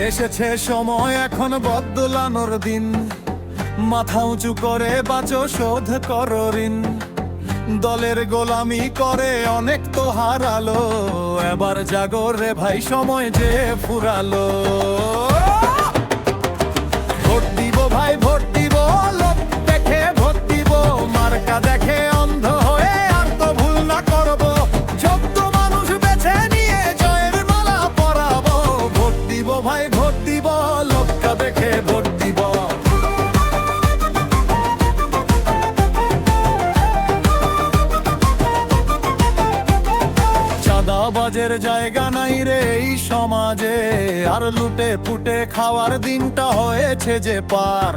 এসেছে সময় এখন বদলানোর দিন, মাথা উঁচু করে বাঁচো, শোধ করো ঋণ। দলের গোলামি করে অনেক তো হারালো, এবার জাগো রে ভাই, সময় যে ফুরালো। ভোট দিব ভাই, ভোট দিব, লোক দেখে ভোট দিব, মার্কা দেখে অন্ধ হয়ে আর তো ভুল না করবো। যোগ্য মানুষ বেছে নিয়ে জয়ের মালা পরাবো। ভোট দিব ভাই, ভোট দিব, লোকটা দেখে ভোট দিব। চাঁদাবাজের জায়গা নাই রে এই সমাজে, আর লুটে পুটে খাওয়ার দিনটা হয়েছে যে পার।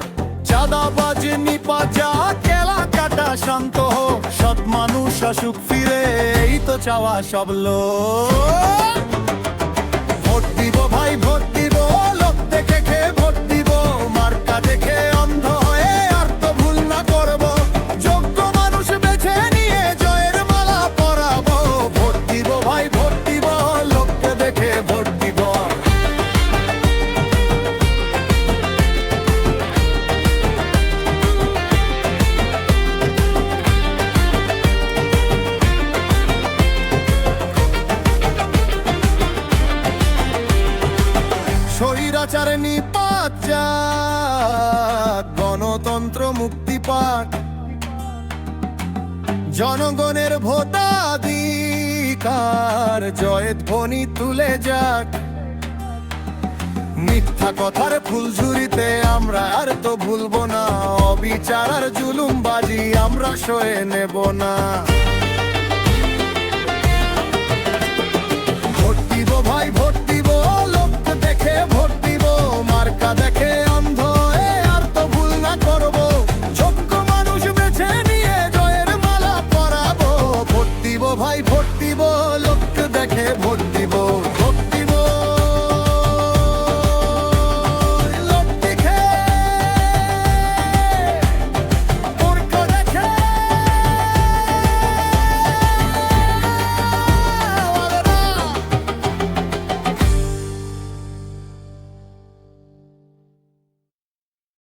চাঁদাবাজ নিপা যা, কেলা কাটা শান্ত হোক, সৎ মানুষ আসুক ফিরে, এই তো চাওয়া সব লোক। ভোট দিব ভাই, ভোট দিব, লোক দেখে খেয়ে ভোট দিব, মার্কা দেখে অন্ধ হয়ে আর তো ভুল না করবো। যোগ্য মানুষ বেছে নিয়ে জয়ের মালা পরাবো। ভোট দিব ভাই, ভোট দিব, লোককে দেখে ভোট দিব। স্বৈরাচার নিপাত যাক, গণতন্ত্র মুক্তি পাক, জনগণের ভোটাধিকার জয় ধ্বনি তুলে যাক। মিথ্যা কথার ফুলঝুরিতে আমরা আর তো ভুলবো না, অবিচার আর জুলুমবাজি আমরা সয়ে নেব না।